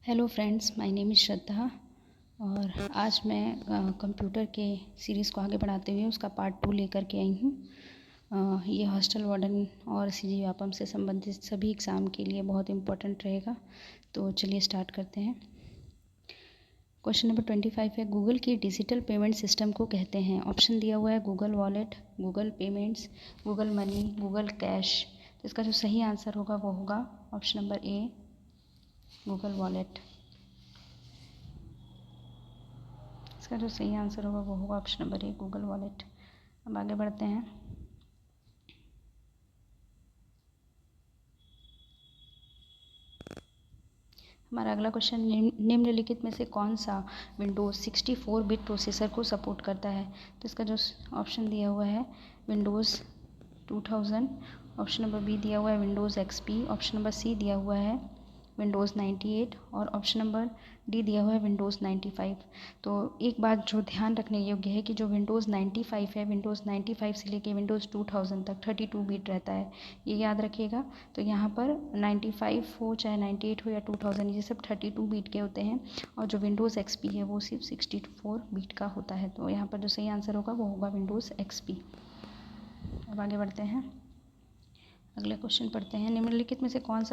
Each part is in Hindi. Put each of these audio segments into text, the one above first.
Hello friends, my name is Shraddha. और आज मैं कंप्यूटर के सीरीज़ को आगे बढ़ाते हुए उसका पार्ट 2 लेकर के आई हूँ। ये हॉस्टल वार्डन और सीजी व्यापम से संबंधित सभी एग्ज़ाम के लिए बहुत इम्पोर्टेंट रहेगा। तो चलिए स्टार्ट करते हैं। क्वेश्चन नंबर 25 है, गूगल की डिजिटल पेमेंट सिस्टम को कहते हैं। ऑप्शन दिया हुआ है Google wallet, Google payments, Google money, Google cash. तो इसका जो सही आंसर होगा वो होगा ऑप्शन नंबर ए, गूगल वॉलेट। इसका जो सही आंसर होगा वो होगा ऑप्शन नंबर ए, गूगल वॉलेट। अब आगे बढ़ते हैं। हमारा अगला क्वेश्चन, निम्नलिखित में से कौन सा विंडोज़ 64 बिट प्रोसेसर को सपोर्ट करता है। तो इसका जो ऑप्शन दिया हुआ है विंडोज़ 2000, ऑप्शन नंबर बी दिया हुआ है Windows XP, option number C दिया हुआ है विंडोज़ 98 और ऑप्शन नंबर डी दिया हुआ है विंडोज़ 95। तो एक बात जो ध्यान रखने योग्य है कि जो विंडोज़ 95 है, विंडोज़ 95 से लेके विंडोज़ 2000 तक 32 बिट रहता है, ये याद रखिएगा। तो यहाँ पर 95 हो चाहे 98 हो या 2000, ये सब 32 बिट के होते हैं और जो विंडोज़ एक्सपी है वो सिर्फ 64 बिट का होता है। तो यहाँ पर जो सही आंसर होगा वो होगा विंडोज़ एक्सपी। अब आगे बढ़ते हैं, अगला क्वेश्चन पढ़ते हैं। निम्नलिखित में से कौन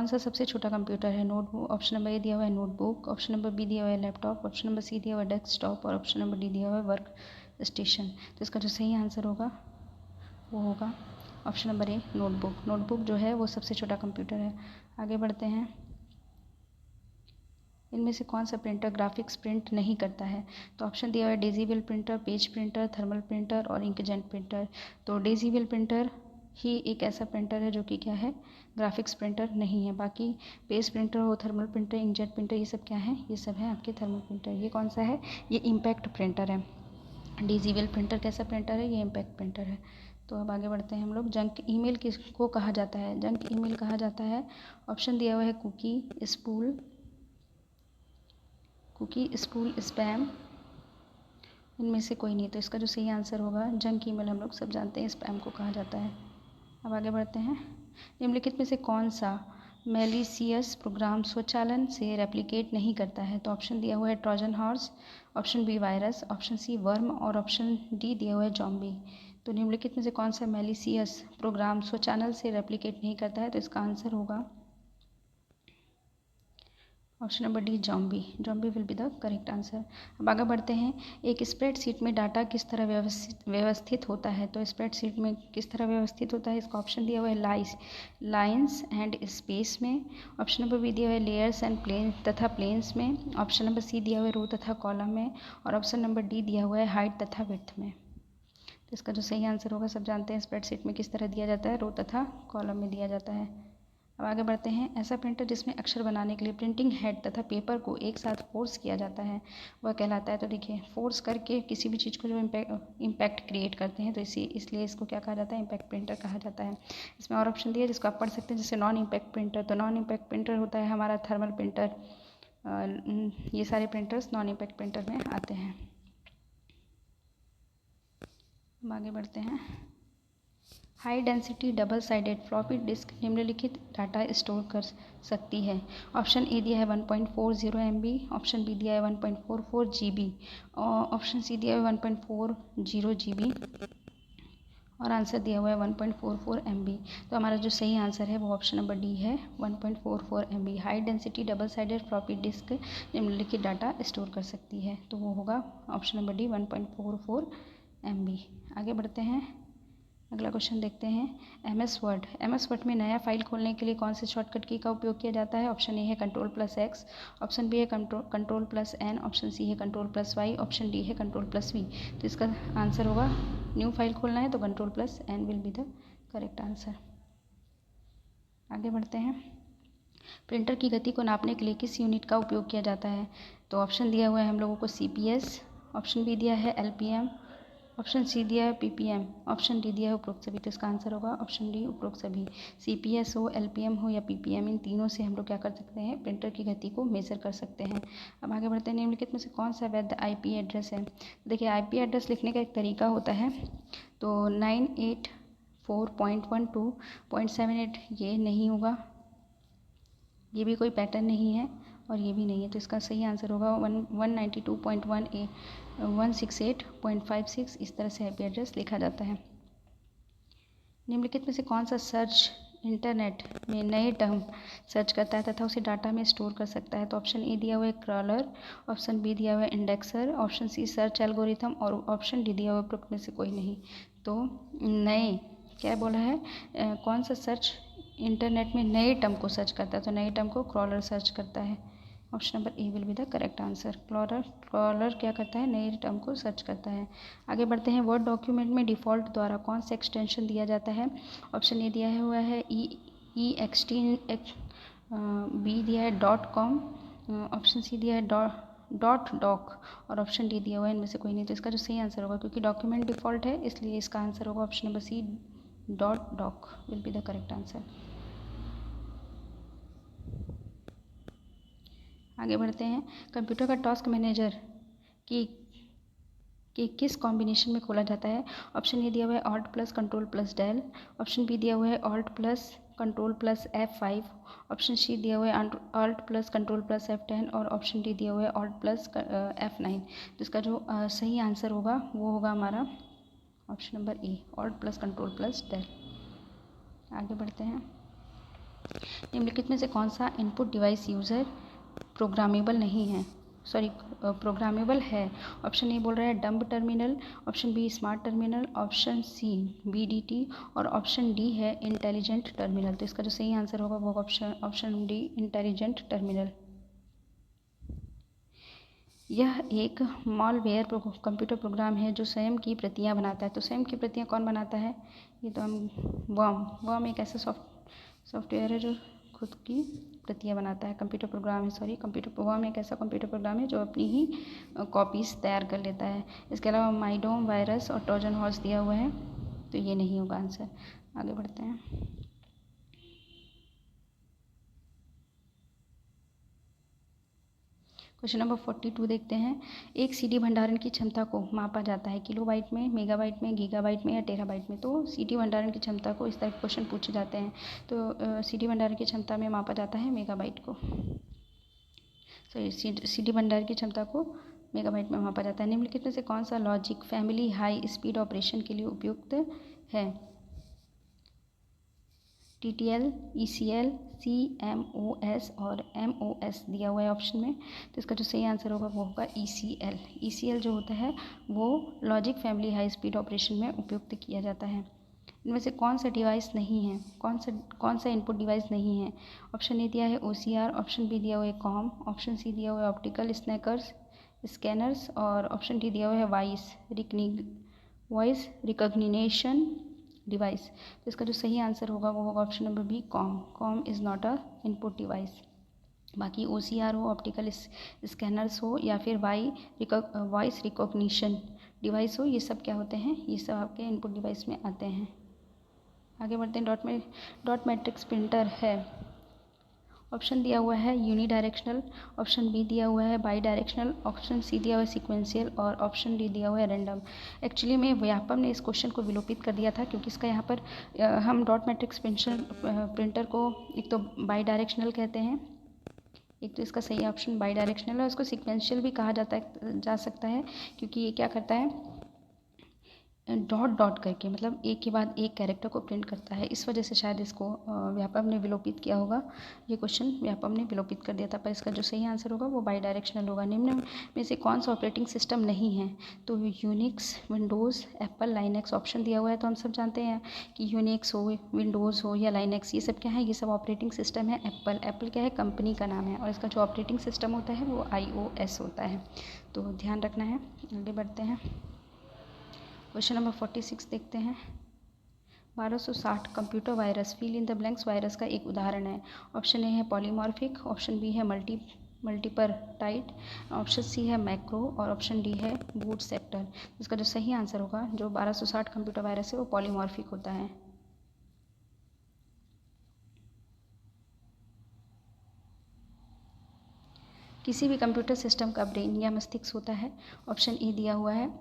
सा सबसे छोटा कंप्यूटर है। नोटबुक, ऑप्शन नंबर ए दिया हुआ है नोटबुक, ऑप्शन नंबर बी दिया हुआ है लैपटॉप, ऑप्शन नंबर सी दिया हुआ है डेस्कटॉप और ऑप्शन नंबर डी दिया हुआ है वर्क स्टेशन। तो इसका जो सही आंसर होगा वो होगा ऑप्शन नंबर ए, नोटबुक। नोटबुक जो है वो सबसे छोटा कंप्यूटर है। आगे बढ़ते हैं, इनमें से कौन सा प्रिंटर ग्राफिक्स प्रिंट नहीं करता है। तो ऑप्शन दिया हुआ है daisy wheel printer, page printer, thermal printer और इंकजेट प्रिंटर। तो डेजीबल प्रिंटर ही एक ऐसा प्रिंटर है जो कि क्या है, ग्राफिक्स प्रिंटर नहीं है। बाकी पेज प्रिंटर हो, थर्मल प्रिंटर, इंकजेट प्रिंटर, ये सब क्या है, ये सब है आपके थर्मल प्रिंटर। ये कौन सा है, ये इम्पैक्ट प्रिंटर है। डेजीबल प्रिंटर कैसा प्रिंटर है, ये इम्पैक्ट प्रिंटर है। तो अब आगे बढ़ते हैं हम लोग। जंक ईमेल किसको कहा जाता है। जंक ईमेल कहा जाता है, ऑप्शन दिया हुआ है कुकी, स्पूल, स्पैम। इनमें से कोई नहीं। तो इसका जो सही आंसर होगा जंक ईमेल, हम लोग सब जानते हैं स्पैम को कहा जाता है। अब आगे बढ़ते हैं। निम्नलिखित में से कौन सा मैलिशियस प्रोग्राम स्वचालन से रेप्लिकेट नहीं करता है। तो ऑप्शन दिया हुआ है trojan horse, option B virus, option C worm और ऑप्शन डी दिया हुआ है जॉम्बी। तो निम्नलिखित में से कौन सा मैलिशियस प्रोग्राम स्वचालन से रेप्लिकेट नहीं करता है। तो इसका आंसर होगा option number D, zombie. Zombie will be the correct answer. अब आगे बढ़ते हैं। एक स्प्रेडशीट में डाटा किस तरह व्यवस्थित होता है। तो स्प्रेडशीट में किस तरह व्यवस्थित होता है, इसका ऑप्शन दिया हुआ है लाइन्स एंड स्पेस में, ऑप्शन नंबर बी दिया हुआ है लेयर्स एंड प्लेन तथा प्लेन्स में, ऑप्शन नंबर सी दिया हुआ है रो तथा कॉलम में और ऑप्शन नंबर डी दिया हुआ है हाइट तथा विड्थ में। तो इसका जो सही आंसर होगा, सब जानते हैं स्प्रेडशीट में किस तरह दिया जाता है, रो तथा कॉलम में दिया जाता है। अब आगे बढ़ते हैं। ऐसा प्रिंटर जिसमें अक्षर बनाने के लिए प्रिंटिंग हेड तथा पेपर को एक साथ फोर्स किया जाता है वह कहलाता है। तो देखिए, फोर्स करके किसी भी चीज़ को जो इम्पैक्ट क्रिएट करते हैं, तो इसलिए इसको क्या कहा जाता है, इम्पैक्ट प्रिंटर कहा जाता है। इसमें और ऑप्शन दिया जिसको आप पढ़ सकते हैं, जैसे नॉन इम्पैक्ट प्रिंटर। तो नॉन इम्पैक्ट प्रिंटर होता है हमारा थर्मल प्रिंटर। ये सारे प्रिंटर्स नॉन इम्पैक्ट प्रिंटर में आते हैं। हम आगे बढ़ते हैं। High density double sided floppy disk निम्नलिखित डाटा स्टोर कर सकती है। ऑप्शन ए दिया है 1.40 MB, ऑप्शन बी दिया है 1.44 GB और ऑप्शन सी दिया है 1.40 GB और आंसर दिया हुआ है 1.44 MB। तो हमारा जो सही आंसर है वो ऑप्शन नंबर डी है, 1.44 MB। High density double sided floppy disk निम्नलिखित डाटा स्टोर कर सकती है, तो वो होगा ऑप्शन नंबर डी, 1.44 MB। आगे बढ़ते हैं, अगला क्वेश्चन देखते हैं। एमएस वर्ड में नया फाइल खोलने के लिए कौन से शॉर्टकट की का उपयोग किया जाता है। ऑप्शन ए है Ctrl+X, ऑप्शन बी है Ctrl+N, ऑप्शन सी है Ctrl+Y, ऑप्शन डी है Ctrl+V। तो इसका आंसर होगा, न्यू फाइल खोलना है तो Ctrl+N will be the correct answer. आगे बढ़ते हैं। प्रिंटर की गति को नापने के लिए किस यूनिट का उपयोग किया जाता है। तो ऑप्शन दिया हुआ है हम लोगों को CPS, ऑप्शन बी दिया है LPM, ऑप्शन सी दिया है PPM, ऑप्शन डी दिया है उपरोक्त सभी। तो इसका आंसर होगा ऑप्शन डी, उपरोक्त सभी। CPS हो, LPM हो या PPM, इन तीनों से हम लोग क्या कर सकते हैं, प्रिंटर की गति को मेजर कर सकते हैं। अब आगे बढ़ते हैं। निम्नलिखित में से कौन सा वैध IP एड्रेस है। देखिए, IP एड्रेस लिखने का एक तरीका होता है। तो 984.12.78 ये नहीं होगा, ये भी कोई पैटर्न नहीं है और ये भी नहीं है, तो इसका सही आंसर होगा 192.1A 168.56। इस तरह से IP एड्रेस लिखा जाता है। निम्नलिखित में से कौन सा सर्च इंटरनेट में नए टर्म सर्च करता है तथा उसे डाटा में स्टोर कर सकता है? तो ऑप्शन ए दिया हुआ है क्रॉलर, ऑप्शन बी दिया हुआ है indexer, option C search algorithm और ऑप्शन डी दिया हुआ है उपरोक्त में से कोई नहीं। तो नए क्या बोला है, कौन सा सर्च इंटरनेट में नए टर्म को सर्च करता है? तो नए टर्म को क्रॉलर सर्च करता है। Option number A will be the correct answer. Crawler क्या करता है, नए टर्म को सर्च करता है। आगे बढ़ते हैं। वर्ड डॉक्यूमेंट में डिफ़ॉल्ट द्वारा कौन सा एक्सटेंशन दिया जाता है? ऑप्शन ए दिया हुआ है EXT, बी दिया है .com, ऑप्शन सी दिया है .doc और ऑप्शन डी दिया हुआ है इनमें से कोई नहीं। तो इसका जो सही आंसर होगा, क्योंकि डॉक्यूमेंट डिफ़ॉल्ट है इसलिए इसका आंसर होगा option number C .doc will be the correct answer. आगे बढ़ते हैं। कंप्यूटर का टास्क मैनेजर की किस कॉम्बिनेशन में खोला जाता है? ऑप्शन ए दिया हुआ है alt plus control plus del, option B दिया हुआ है alt plus control plus F5, option C दिया हुआ है alt plus control plus F10 और ऑप्शन डी दिया हुआ है ऑल्ट प्लस F9। तो इसका जो सही आंसर होगा वो होगा हमारा option number A alt plus control plus del. आगे बढ़ते हैं। निम्नलिखित में से कौन सा इनपुट डिवाइस यूज़र प्रोग्रामेबल नहीं है, प्रोग्रामेबल है? ऑप्शन ए बोल रहा है dumb terminal, option B smart terminal, option C BDT और ऑप्शन डी है इंटेलिजेंट टर्मिनल। तो इसका जो सही आंसर होगा वो ऑप्शन डी इंटेलिजेंट टर्मिनल। यह एक मॉलवेयर कंप्यूटर प्रोग्राम है जो स्वयं की प्रतियां बनाता है। तो स्वयं की प्रतियां कौन बनाता है? ये तो हम वर्म एक ऐसा सॉफ्टवेयर है जो खुद की प्रतियां बनाता है। कंप्यूटर प्रोग्राम है, वर्म एक ऐसा कंप्यूटर प्रोग्राम है जो अपनी ही कॉपीज़ तैयार कर लेता है। इसके अलावा माइडोम वायरस और ट्रोजन हॉर्स दिया हुआ है, तो ये नहीं होगा आंसर। आगे बढ़ते हैं। क्वेश्चन नंबर 42 देखते हैं। एक CD भंडारण की क्षमता को मापा जाता है किलोबाइट में, मेगाबाइट में, गीगाबाइट में या टेराबाइट में? तो CD भंडारण की क्षमता को इस तरह के क्वेश्चन पूछे जाते हैं। तो CD भंडारण की क्षमता में मापा जाता है मेगाबाइट को। CD भंडारण की क्षमता को मेगाबाइट में मापा जाता है। निम्नलिखित में से कौन सा logic family high speed operation के लिए उपयुक्त है? TTL, ECL, CMOS और MOS दिया हुआ है ऑप्शन में। तो इसका जो सही आंसर होगा वो होगा ECL। ECL जो होता है वो logic family high speed operation में उपयुक्त किया जाता है। इनमें से कौन सा डिवाइस नहीं है, कौन सा इनपुट डिवाइस नहीं है? ऑप्शन ए दिया है OCR, ऑप्शन बी दिया हुआ है कॉम, ऑप्शन सी दिया हुआ है ऑप्टिकल स्कैनर्स और ऑप्शन डी दिया हुआ है वॉइस रिकॉग्निशन डिवाइस। तो इसका जो सही आंसर होगा वो होगा option number B com is not a input device. बाकी OCR हो, ऑप्टिकल स्कैनर्स हो या फिर वॉइस रिकॉग्निशन डिवाइस हो, ये सब क्या होते हैं, ये सब आपके इनपुट डिवाइस में आते हैं। आगे बढ़ते हैं। डॉट मैट्रिक्स प्रिंटर है। ऑप्शन दिया हुआ है यूनिडायरेक्शनल, ऑप्शन बी दिया हुआ है बाई डायरेक्शनल, ऑप्शन सी दिया हुआ है सीक्वेंशियल और ऑप्शन डी दिया हुआ है रैंडम। एक्चुअली में व्यापम ने इस क्वेश्चन को विलोपित कर दिया था, क्योंकि इसका यहाँ पर हम डॉट मैट्रिक्स प्रिंटर को एक तो बाई डायरेक्शनल कहते हैं, एक तो इसका सही ऑप्शन बाई डायरेक्शनल है। उसको सीक्वेंशियल भी कहा जा सकता है, क्योंकि ये क्या करता है, डॉट करके, मतलब एक के बाद एक कैरेक्टर को प्रिंट करता है। इस वजह से शायद इसको व्यापम ने विलोपित किया होगा। ये क्वेश्चन व्यापम ने विलोपित कर दिया था, पर इसका जो सही आंसर होगा वो बाई डायरेक्शनल होगा। निम्न में से कौन सा ऑपरेटिंग सिस्टम नहीं है? तो Unix, Windows, Apple, Linux. Option दिया हुआ है तो हम सब जानते हैं कि यूनिक्स हो, विंडोज़ हो या लाइनेक्स, ये सब क्या है, ये सब ऑपरेटिंग सिस्टम है। एप्पल क्या है, कंपनी का नाम है और इसका जो ऑपरेटिंग सिस्टम होता है वो iOS होता है, तो ध्यान रखना है। आगे बढ़ते हैं। क्वेश्चन नंबर 46 देखते हैं। 1260 computer virus fill in the blanks virus का एक उदाहरण है। ऑप्शन ए है पॉलीमॉर्फिक, ऑप्शन बी है मल्टीपर टाइट, ऑप्शन सी है मैक्रो और ऑप्शन डी है बूट सेक्टर। इसका जो सही आंसर होगा, जो 1260 कंप्यूटर वायरस है वो पॉलीमॉर्फिक होता है। किसी भी कंप्यूटर सिस्टम का ब्रेन या मस्तिष्क होता है। ऑप्शन ए दिया हुआ है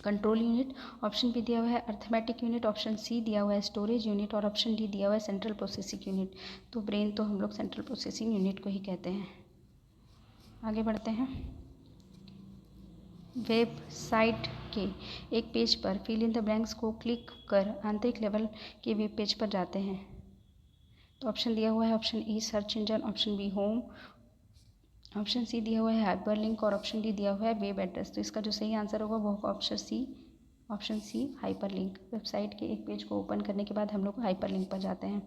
कंट्रोल यूनिट, ऑप्शन बी दिया हुआ है अर्थमेटिक यूनिट, ऑप्शन सी दिया हुआ है स्टोरेज यूनिट और ऑप्शन डी दिया हुआ है सेंट्रल प्रोसेसिंग यूनिट। तो ब्रेन तो हम लोग सेंट्रल प्रोसेसिंग यूनिट को ही कहते हैं। आगे बढ़ते हैं। वेबसाइट के एक पेज पर फिल इन द ब्लैंक्स को क्लिक कर आंतरिक लेवल के वेब पेज पर जाते हैं। तो ऑप्शन दिया हुआ है option E search engine, option B home, option C दिया हुआ है हाइपरलिंक और ऑप्शन डी दिया हुआ है वेब एड्रेस। तो इसका जो सही आंसर होगा वो होगा ऑप्शन सी हाइपरलिंक। वेबसाइट के एक पेज को ओपन करने के बाद हम लोग हाइपरलिंक पर जाते हैं।